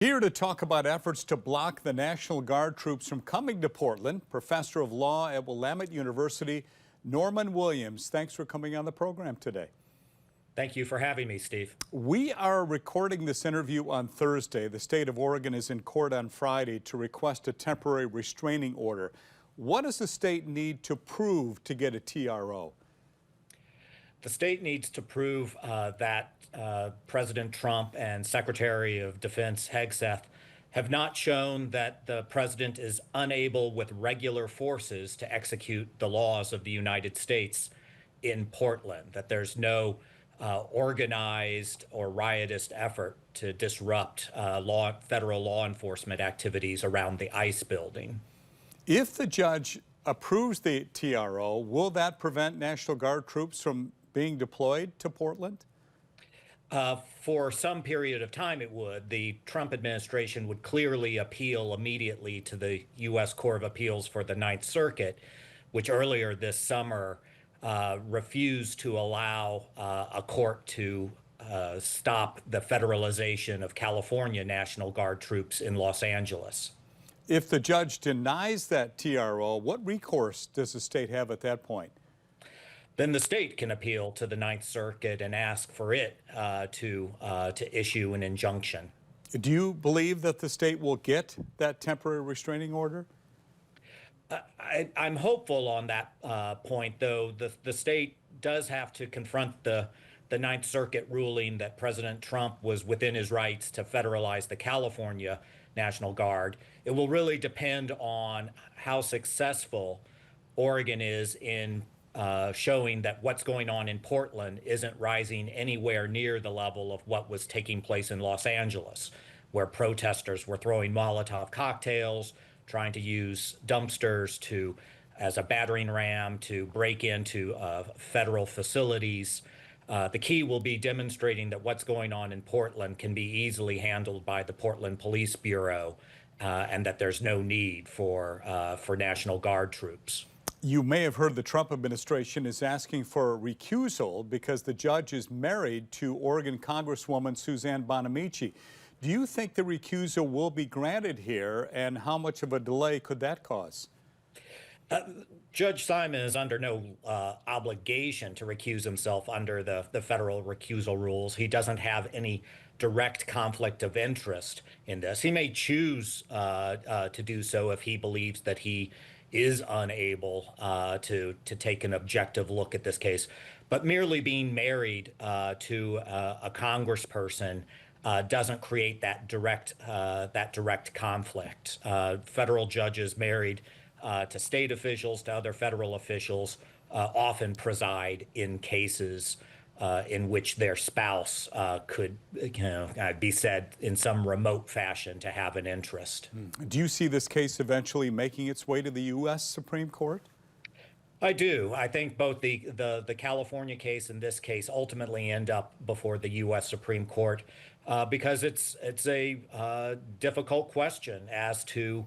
Here to talk about efforts to block the National Guard troops from coming to Portland, Professor of Law at Willamette University, Norman Williams. Thanks for coming on the program today. Thank you for having me, Steve. We are recording this interview on Thursday. The state of Oregon is in court on Friday to request a temporary restraining order. What does the state need to prove to get a TRO? The state needs to prove that President Trump and Secretary of Defense Hegseth have not shown that the president is unable with regular forces to execute the laws of the United States in Portland, that there's no organized or riotous effort to disrupt federal law enforcement activities around the ICE building. If the judge approves the TRO, will that prevent National Guard troops from being deployed to Portland? For some period of time, it would. The Trump administration would clearly appeal immediately to the U.S. Court of Appeals for the Ninth Circuit, which earlier this summer refused to allow a court to stop the federalization of California National Guard troops in Los Angeles. If the judge denies that TRO, what recourse does the state have at that point? Then the state can appeal to the Ninth Circuit and ask for it to issue an injunction. Do you believe that the state will get that temporary restraining order? I'm hopeful on that point, though. The state does have to confront the Ninth Circuit ruling that President Trump was within his rights to federalize the California National Guard. It will really depend on how successful Oregon is in showing that what's going on in Portland isn't rising anywhere near the level of what was taking place in Los Angeles, where protesters were throwing Molotov cocktails, trying to use dumpsters as a battering ram to break into federal facilities. The key will be demonstrating that what's going on in Portland can be easily handled by the Portland Police Bureau, and that there's no need for National Guard troops. You may have heard the Trump administration is asking for a recusal because the judge is married to Oregon Congresswoman Suzanne Bonamici. Do you think the recusal will be granted here, and how much of a delay could that cause? Judge Simon is under no obligation to recuse himself under the federal recusal rules. He doesn't have any direct conflict of interest in this. He may choose to do so if he believes that he is unable to take an objective look at this case. But merely being married to a congressperson doesn't create that direct conflict. Federal judges married to state officials, to other federal officials, often preside in cases in which their spouse could, be said in some remote fashion to have an interest. Do you see this case eventually making its way to the U.S. Supreme Court? I do. I think both the California case and this case ultimately end up before the U.S. Supreme Court because it's a difficult question as to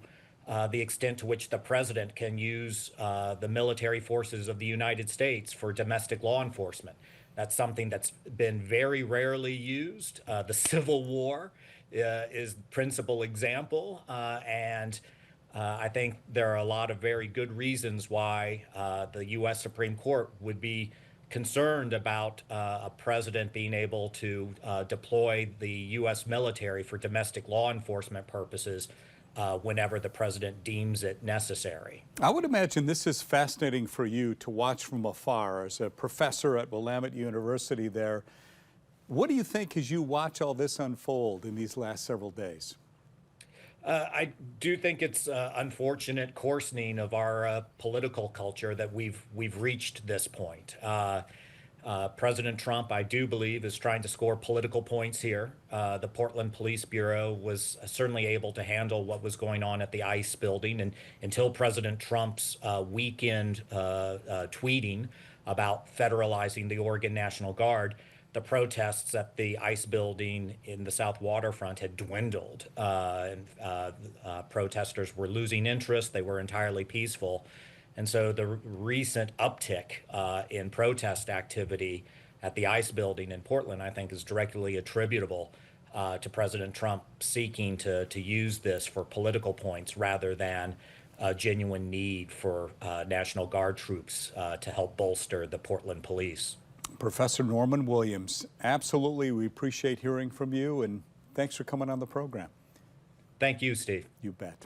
the extent to which the president can use the military forces of the United States for domestic law enforcement. That's something that's been very rarely used. The Civil War is the principal example, and I think there are a lot of very good reasons why the U.S. Supreme Court would be concerned about a president being able to deploy the U.S. military for domestic law enforcement purposes whenever the president deems it necessary. I would imagine this is fascinating for you to watch from afar as a professor at Willamette University there. What do you think as you watch all this unfold in these last several days? I do think it's unfortunate coarsening of our political culture that we've reached this point. President Trump, I do believe, is trying to score political points here. The Portland Police Bureau was certainly able to handle what was going on at the ICE building, and until President Trump's weekend tweeting about federalizing the Oregon National Guard, the protests at the ICE building in the South Waterfront had dwindled. Protesters were losing interest. They were entirely peaceful. And so the recent uptick in protest activity at the ICE building in Portland, I think, is directly attributable to President Trump seeking to use this for political points rather than a genuine need for National Guard troops to help bolster the Portland police. Professor Norman Williams, absolutely, we appreciate hearing from you, and thanks for coming on the program. Thank you, Steve. You bet.